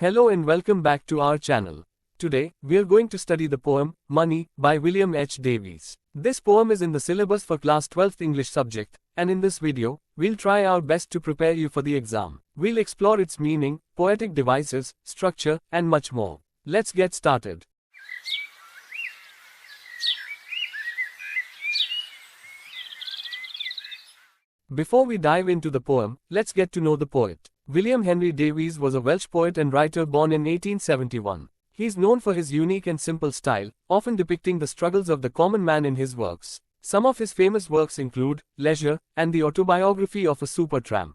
Hello and welcome back to our channel. Today, we are going to study the poem, Money, by William H. Davies. This poem is in the syllabus for class 12th English subject, and in this video, we'll try our best to prepare you for the exam. We'll explore its meaning, poetic devices, structure, and much more. Let's get started. Before we dive into the poem, let's get to know the poet. William Henry Davies was a Welsh poet and writer born in 1871. He is known for his unique and simple style, often depicting the struggles of the common man in his works. Some of his famous works include Leisure and the Autobiography of a Supertramp.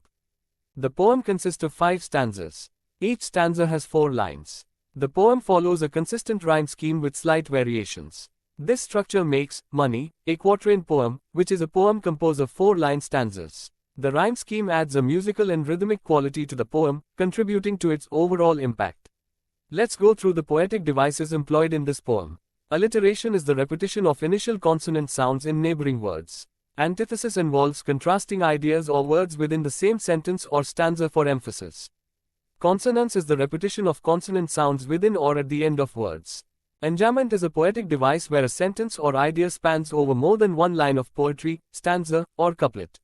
The poem consists of 5 stanzas. Each stanza has 4 lines. The poem follows a consistent rhyme scheme with slight variations. This structure makes Money a quatrain poem, which is a poem composed of 4-line stanzas. The rhyme scheme adds a musical and rhythmic quality to the poem, contributing to its overall impact. Let's go through the poetic devices employed in this poem. Alliteration is the repetition of initial consonant sounds in neighboring words. Antithesis involves contrasting ideas or words within the same sentence or stanza for emphasis. Consonance is the repetition of consonant sounds within or at the end of words. Enjambment is a poetic device where a sentence or idea spans over more than one line of poetry, stanza, or couplet.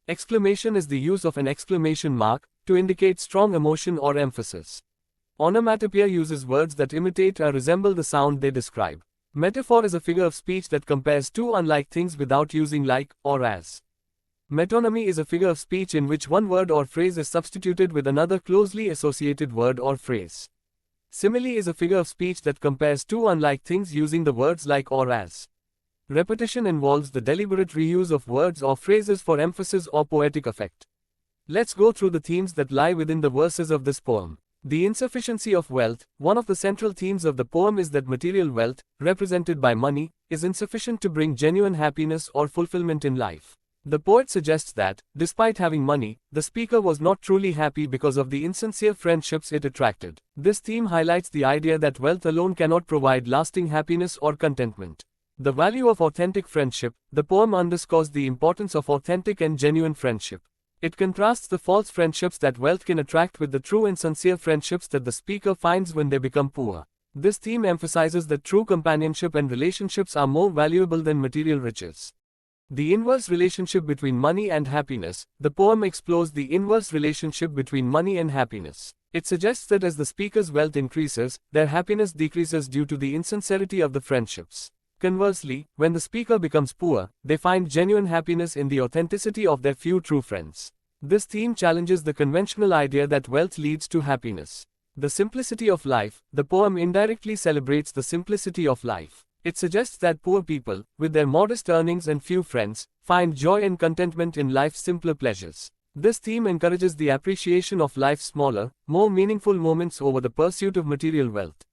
Exclamation is the use of an exclamation mark to indicate strong emotion or emphasis. Onomatopoeia uses words that imitate or resemble the sound they describe. Metaphor is a figure of speech that compares two unlike things without using like or as. Metonymy is a figure of speech in which one word or phrase is substituted with another closely associated word or phrase. Simile is a figure of speech that compares two unlike things using the words like or as. Repetition involves the deliberate reuse of words or phrases for emphasis or poetic effect. Let's go through the themes that lie within the verses of this poem. The insufficiency of wealth. One of the central themes of the poem is that material wealth, represented by money, is insufficient to bring genuine happiness or fulfillment in life. The poet suggests that, despite having money, the speaker was not truly happy because of the insincere friendships it attracted. This theme highlights the idea that wealth alone cannot provide lasting happiness or contentment. The value of authentic friendship. The poem underscores the importance of authentic and genuine friendship. It contrasts the false friendships that wealth can attract with the true and sincere friendships that the speaker finds when they become poor. This theme emphasizes that true companionship and relationships are more valuable than material riches. The inverse relationship between money and happiness. The poem explores the inverse relationship between money and happiness. It suggests that as the speaker's wealth increases, their happiness decreases due to the insincerity of the friendships. Conversely, when the speaker becomes poor, they find genuine happiness in the authenticity of their few true friends. This theme challenges the conventional idea that wealth leads to happiness. The simplicity of life. The poem indirectly celebrates the simplicity of life. It suggests that poor people, with their modest earnings and few friends, find joy and contentment in life's simpler pleasures. This theme encourages the appreciation of life's smaller, more meaningful moments over the pursuit of material wealth.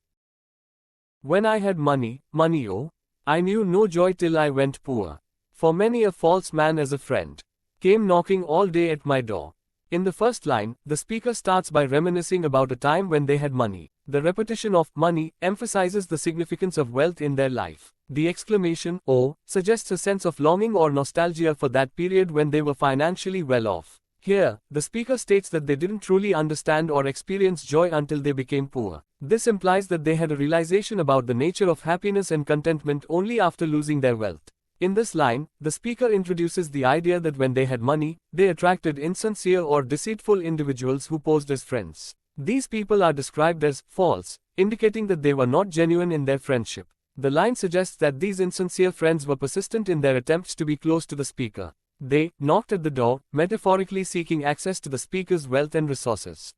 When I had money, oh, I knew no joy till I went poor. For many a false man as a friend came knocking all day at my door. In the first line, the speaker starts by reminiscing about a time when they had money. The repetition of money emphasizes the significance of wealth in their life. The exclamation, oh, suggests a sense of longing or nostalgia for that period when they were financially well off. Here, the speaker states that they didn't truly understand or experience joy until they became poor. This implies that they had a realization about the nature of happiness and contentment only after losing their wealth. In this line, the speaker introduces the idea that when they had money, they attracted insincere or deceitful individuals who posed as friends. These people are described as false, indicating that they were not genuine in their friendship. The line suggests that these insincere friends were persistent in their attempts to be close to the speaker. They knocked at the door, metaphorically seeking access to the speaker's wealth and resources.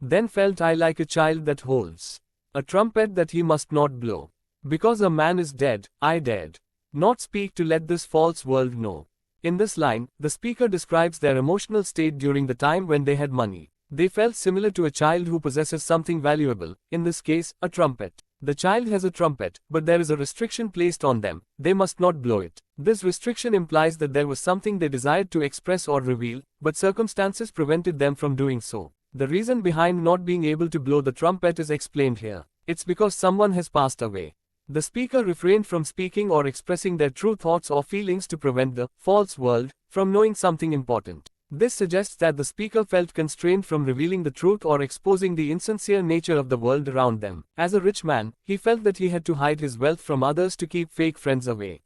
Then felt I like a child that holds a trumpet that he must not blow. Because a man is dead, I dared not speak to let this false world know. In this line, the speaker describes their emotional state during the time when they had money. They felt similar to a child who possesses something valuable, in this case, a trumpet. The child has a trumpet, but there is a restriction placed on them. They must not blow it. This restriction implies that there was something they desired to express or reveal, but circumstances prevented them from doing so. The reason behind not being able to blow the trumpet is explained here. It's because someone has passed away. The speaker refrained from speaking or expressing their true thoughts or feelings to prevent the false world from knowing something important. This suggests that the speaker felt constrained from revealing the truth or exposing the insincere nature of the world around them. As a rich man, he felt that he had to hide his wealth from others to keep fake friends away.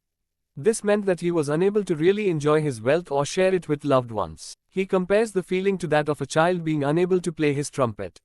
This meant that he was unable to really enjoy his wealth or share it with loved ones. He compares the feeling to that of a child being unable to play his trumpet.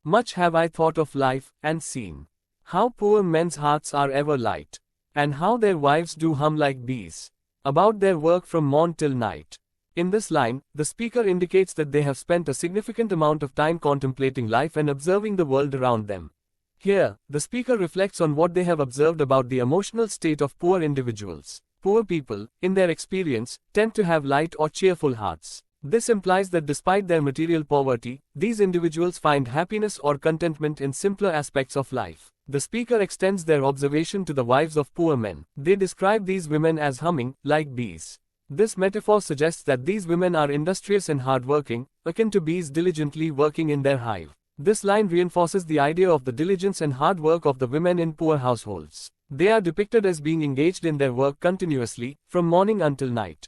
Much have I thought of life, and seen how poor men's hearts are ever light, and how their wives do hum like bees about their work from morn till night. In this line, the speaker indicates that they have spent a significant amount of time contemplating life and observing the world around them. Here, the speaker reflects on what they have observed about the emotional state of poor individuals. Poor people, in their experience, tend to have light or cheerful hearts. This implies that despite their material poverty, these individuals find happiness or contentment in simpler aspects of life. The speaker extends their observation to the wives of poor men. They describe these women as humming like bees. This metaphor suggests that these women are industrious and hardworking, akin to bees diligently working in their hive. This line reinforces the idea of the diligence and hard work of the women in poor households. They are depicted as being engaged in their work continuously, from morning until night.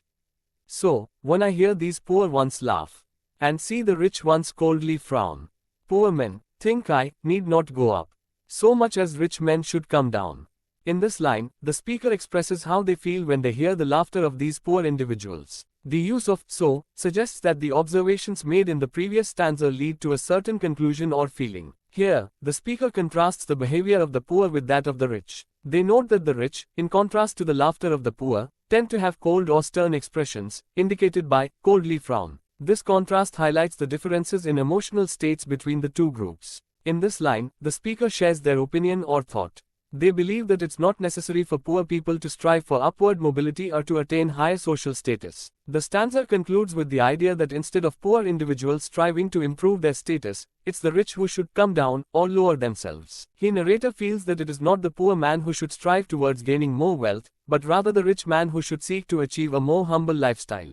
So, when I hear these poor ones laugh, and see the rich ones coldly frown, poor men, think I, need not go up so much as rich men should come down. In this line, the speaker expresses how they feel when they hear the laughter of these poor individuals. The use of so suggests that the observations made in the previous stanza lead to a certain conclusion or feeling. Here, the speaker contrasts the behavior of the poor with that of the rich. They note that the rich, in contrast to the laughter of the poor, tend to have cold or stern expressions, indicated by coldly frown. This contrast highlights the differences in emotional states between the two groups. In this line, the speaker shares their opinion or thought. They believe that it's not necessary for poor people to strive for upward mobility or to attain higher social status. The stanza concludes with the idea that instead of poor individuals striving to improve their status, it's the rich who should come down or lower themselves. The narrator feels that it is not the poor man who should strive towards gaining more wealth, but rather the rich man who should seek to achieve a more humble lifestyle.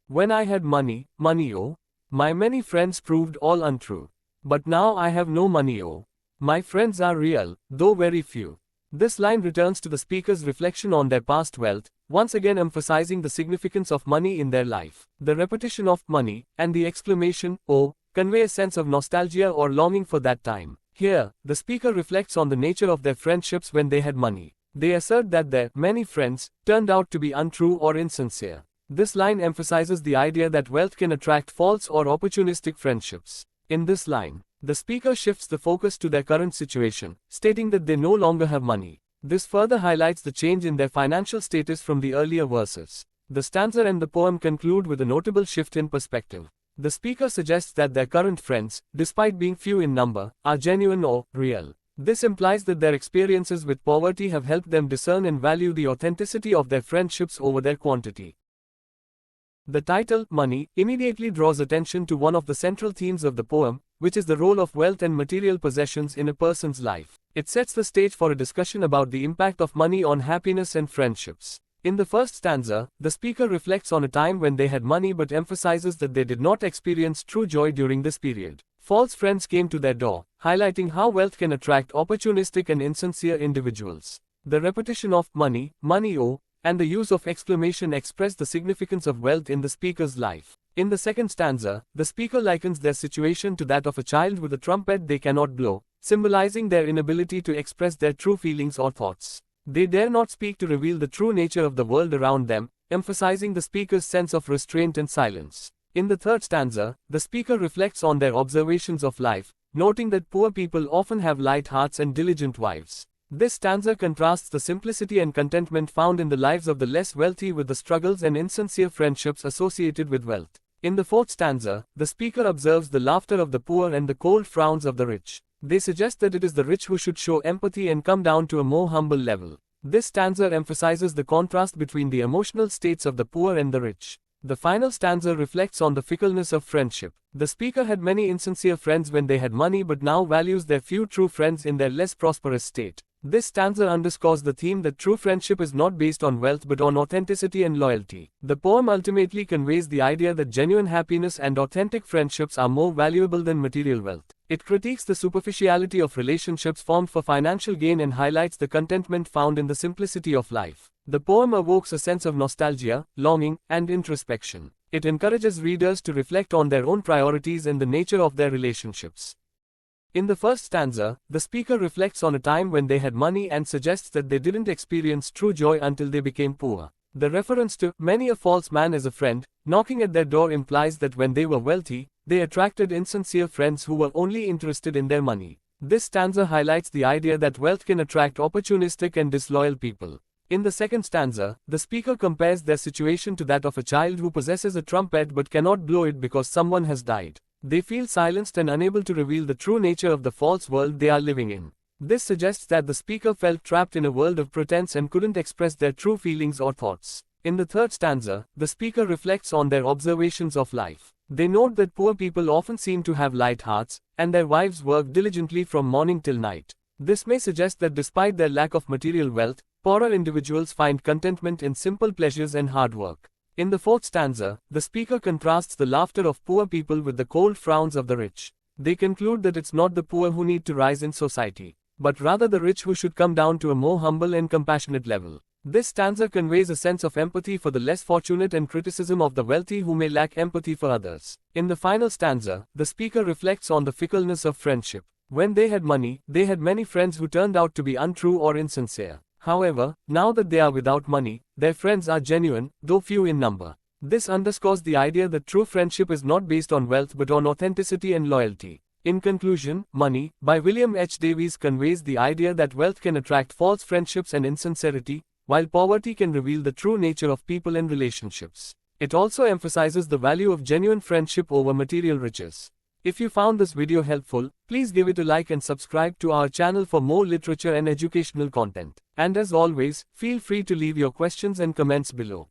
When I had money, oh, my many friends proved all untrue. But now I have no money, oh, my friends are real, though very few. This line returns to the speaker's reflection on their past wealth, once again emphasizing the significance of money in their life. The repetition of money, and the exclamation, oh, convey a sense of nostalgia or longing for that time. Here, the speaker reflects on the nature of their friendships when they had money. They assert that their many friends turned out to be untrue or insincere. This line emphasizes the idea that wealth can attract false or opportunistic friendships. In this line, the speaker shifts the focus to their current situation, stating that they no longer have money. This further highlights the change in their financial status from the earlier verses. The stanza and the poem conclude with a notable shift in perspective. The speaker suggests that their current friends, despite being few in number, are genuine or real. This implies that their experiences with poverty have helped them discern and value the authenticity of their friendships over their quantity. The title, Money, immediately draws attention to one of the central themes of the poem, which is the role of wealth and material possessions in a person's life. It sets the stage for a discussion about the impact of money on happiness and friendships. In the first stanza, the speaker reflects on a time when they had money but emphasizes that they did not experience true joy during this period. False friends came to their door, highlighting how wealth can attract opportunistic and insincere individuals. The repetition of money, oh, and the use of exclamation express the significance of wealth in the speaker's life. In the second stanza, the speaker likens their situation to that of a child with a trumpet they cannot blow, symbolizing their inability to express their true feelings or thoughts. They dare not speak to reveal the true nature of the world around them, emphasizing the speaker's sense of restraint and silence. In the third stanza, the speaker reflects on their observations of life, noting that poor people often have light hearts and diligent wives. This stanza contrasts the simplicity and contentment found in the lives of the less wealthy with the struggles and insincere friendships associated with wealth. In the fourth stanza, the speaker observes the laughter of the poor and the cold frowns of the rich. They suggest that it is the rich who should show empathy and come down to a more humble level. This stanza emphasizes the contrast between the emotional states of the poor and the rich. The final stanza reflects on the fickleness of friendship. The speaker had many insincere friends when they had money but now values their few true friends in their less prosperous state. This stanza underscores the theme that true friendship is not based on wealth but on authenticity and loyalty. The poem ultimately conveys the idea that genuine happiness and authentic friendships are more valuable than material wealth. It critiques the superficiality of relationships formed for financial gain and highlights the contentment found in the simplicity of life. The poem evokes a sense of nostalgia, longing, and introspection. It encourages readers to reflect on their own priorities and the nature of their relationships. In the first stanza, the speaker reflects on a time when they had money and suggests that they didn't experience true joy until they became poor. The reference to "many a false man is a friend" knocking at their door implies that when they were wealthy, they attracted insincere friends who were only interested in their money. This stanza highlights the idea that wealth can attract opportunistic and disloyal people. In the second stanza, the speaker compares their situation to that of a child who possesses a trumpet but cannot blow it because someone has died. They feel silenced and unable to reveal the true nature of the false world they are living in. This suggests that the speaker felt trapped in a world of pretense and couldn't express their true feelings or thoughts. In the third stanza, the speaker reflects on their observations of life. They note that poor people often seem to have light hearts, and their wives work diligently from morning till night. This may suggest that despite their lack of material wealth, poorer individuals find contentment in simple pleasures and hard work. In the fourth stanza, the speaker contrasts the laughter of poor people with the cold frowns of the rich. They conclude that it's not the poor who need to rise in society, but rather the rich who should come down to a more humble and compassionate level. This stanza conveys a sense of empathy for the less fortunate and criticism of the wealthy who may lack empathy for others. In the final stanza, the speaker reflects on the fickleness of friendship. When they had money, they had many friends who turned out to be untrue or insincere. However, now that they are without money, their friends are genuine, though few in number. This underscores the idea that true friendship is not based on wealth but on authenticity and loyalty. In conclusion, Money, by William H. Davies conveys the idea that wealth can attract false friendships and insincerity, while poverty can reveal the true nature of people and relationships. It also emphasizes the value of genuine friendship over material riches. If you found this video helpful, please give it a like and subscribe to our channel for more literature and educational content. And as always, feel free to leave your questions and comments below.